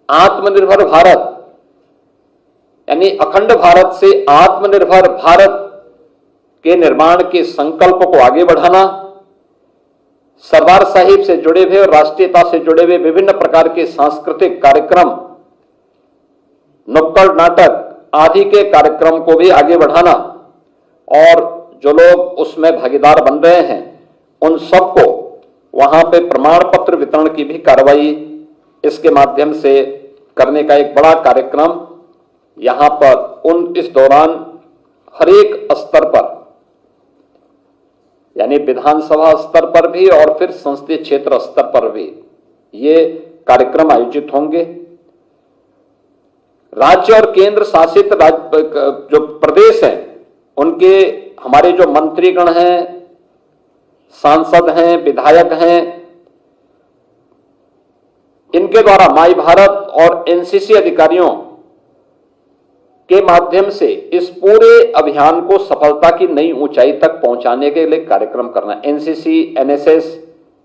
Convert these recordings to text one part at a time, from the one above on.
आत्मनिर्भर भारत यानी अखंड भारत से आत्मनिर्भर भारत के निर्माण के संकल्प को आगे बढ़ाना, सरदार साहिब से जुड़े हुए और राष्ट्रीयता से जुड़े हुए विभिन्न प्रकार के सांस्कृतिक कार्यक्रम, नुक्कड़ नाटक आदि के कार्यक्रम को भी आगे बढ़ाना और जो लोग उसमें भागीदार बन रहे हैं उन सबको वहां पे प्रमाण पत्र वितरण की भी कार्रवाई इसके माध्यम से करने का एक बड़ा कार्यक्रम यहां पर इस दौरान हर एक स्तर पर यानी विधानसभा स्तर पर भी और फिर संसदीय क्षेत्र स्तर पर भी ये कार्यक्रम आयोजित होंगे। राज्य और केंद्र शासित जो प्रदेश हैं उनके हमारे जो मंत्रीगण हैं, सांसद हैं, विधायक हैं, इनके द्वारा माई भारत और एनसीसी अधिकारियों के माध्यम से इस पूरे अभियान को सफलता की नई ऊंचाई तक पहुंचाने के लिए कार्यक्रम करना। एनसीसी, एनएसएस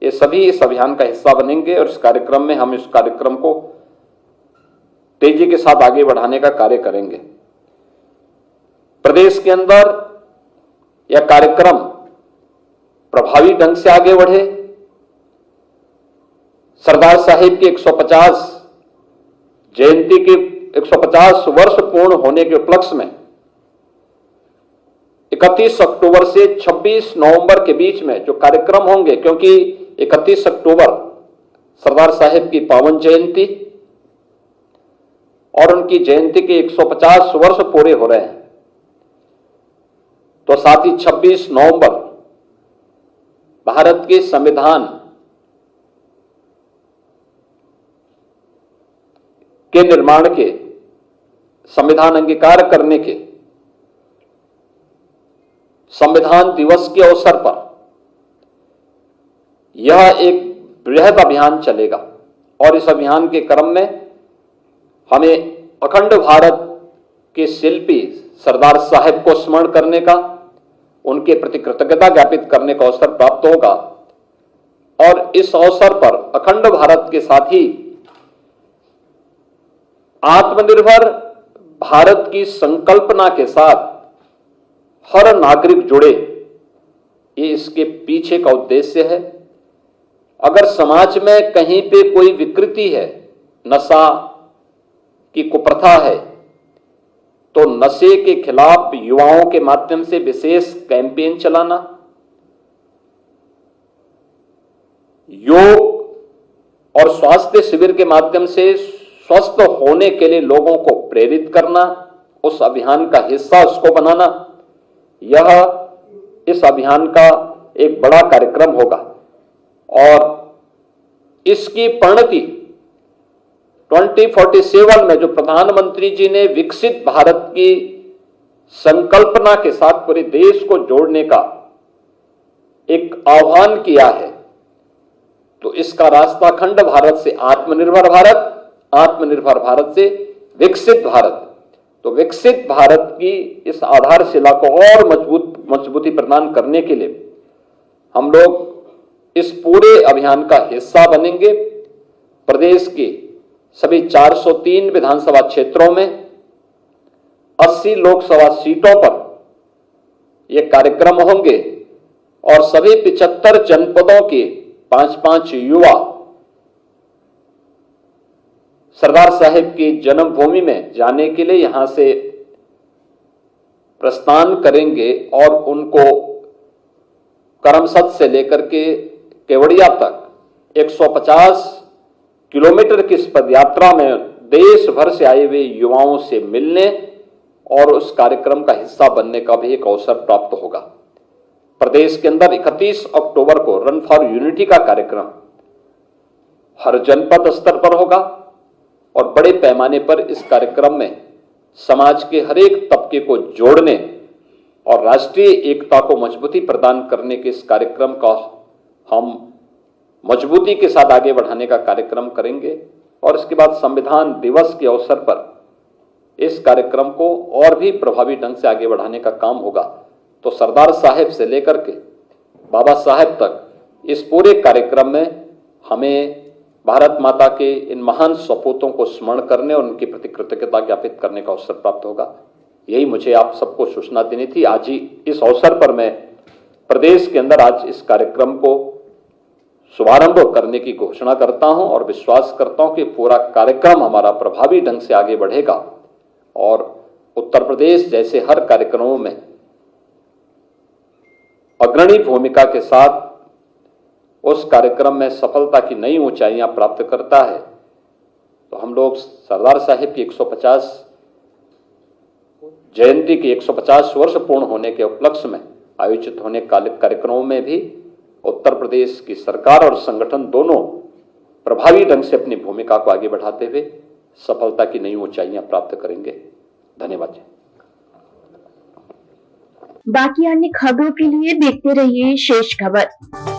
ये सभी इस अभियान का हिस्सा बनेंगे और इस कार्यक्रम में हम इस कार्यक्रम को तेजी के साथ आगे बढ़ाने का कार्य करेंगे। प्रदेश के अंदर यह कार्यक्रम प्रभावी ढंग से आगे बढ़े। सरदार साहिब की 150 जयंती के 150 वर्ष पूर्ण होने के उपलक्ष्य में 31 अक्टूबर से 26 नवंबर के बीच में जो कार्यक्रम होंगे, क्योंकि 31 अक्टूबर सरदार साहिब की पावन जयंती और उनकी जयंती के 150 वर्ष पूरे हो रहे हैं, तो साथ ही 26 नवंबर भारत के संविधान के निर्माण के, संविधान अंगीकार करने के संविधान दिवस के अवसर पर यह एक बृहद अभियान चलेगा और इस अभियान के क्रम में हमें अखंड भारत के शिल्पी सरदार साहिब को स्मरण करने का, उनके प्रति कृतज्ञता ज्ञापित करने का अवसर प्राप्त होगा और इस अवसर पर अखंड भारत के साथ ही आत्मनिर्भर भारत की संकल्पना के साथ हर नागरिक जुड़े, ये इसके पीछे का उद्देश्य है। अगर समाज में कहीं पे कोई विकृति है, नशा की कुप्रथा है, तो नशे के खिलाफ युवाओं के माध्यम से विशेष कैंपेन चलाना, योग और स्वास्थ्य शिविर के माध्यम से स्वस्थ होने के लिए लोगों को प्रेरित करना, उस अभियान का हिस्सा उसको बनाना, यह इस अभियान का एक बड़ा कार्यक्रम होगा और इसकी परिणति 2047 में जो प्रधानमंत्री जी ने विकसित भारत की संकल्पना के साथ पूरे देश को जोड़ने का एक आह्वान किया है, तो इसका रास्ता अखंड भारत से आत्मनिर्भर भारत, आत्मनिर्भर भारत से विकसित भारत। तो विकसित भारत की इस आधारशिला को और मजबूती प्रदान करने के लिए हम लोग इस पूरे अभियान का हिस्सा बनेंगे। प्रदेश के सभी 403 विधानसभा क्षेत्रों में 80 लोकसभा सीटों पर यह कार्यक्रम होंगे और सभी 75 जनपदों के 5-5 युवा सरदार साहिब की जन्मभूमि में जाने के लिए यहां से प्रस्थान करेंगे और उनको करमसद से लेकर के केवड़िया तक 150 किलोमीटर की इस पदयात्रा में देश भर से आए हुए युवाओं से मिलने और उस कार्यक्रम का हिस्सा बनने का भी एक अवसर प्राप्त होगा। प्रदेश के अंदर 31 अक्टूबर को रन फॉर यूनिटी का कार्यक्रम हर जनपद स्तर पर होगा और बड़े पैमाने पर इस कार्यक्रम में समाज के हर एक तबके को जोड़ने और राष्ट्रीय एकता को मजबूती प्रदान करने के इस कार्यक्रम का हम मजबूती के साथ आगे बढ़ाने का कार्यक्रम करेंगे और इसके बाद संविधान दिवस के अवसर पर इस कार्यक्रम को और भी प्रभावी ढंग से आगे बढ़ाने का काम होगा। तो सरदार साहिब से लेकर के बाबा साहेब तक इस पूरे कार्यक्रम में हमें भारत माता के इन महान सपूतों को स्मरण करने और उनके प्रति कृतज्ञता ज्ञापित करने का अवसर प्राप्त होगा। यही मुझे आप सबको सूचना देनी थी। आज ही इस अवसर पर मैं प्रदेश के अंदर आज इस कार्यक्रम को शुभारंभ करने की घोषणा करता हूं और विश्वास करता हूं कि पूरा कार्यक्रम हमारा प्रभावी ढंग से आगे बढ़ेगा और उत्तर प्रदेश जैसे हर कार्यक्रमों में अग्रणी भूमिका के साथ उस कार्यक्रम में सफलता की नई ऊंचाइयां प्राप्त करता है। तो हम लोग सरदार साहेब की 150 जयंती की 150 वर्ष पूर्ण होने के उपलक्ष्य में आयोजित होने कार्यक्रमों में भी उत्तर प्रदेश की सरकार और संगठन दोनों प्रभावी ढंग से अपनी भूमिका को आगे बढ़ाते हुए सफलता की नई ऊंचाइयां प्राप्त करेंगे। धन्यवाद। बाकी अन्य खबरों के लिए देखते रहिए शेष खबर।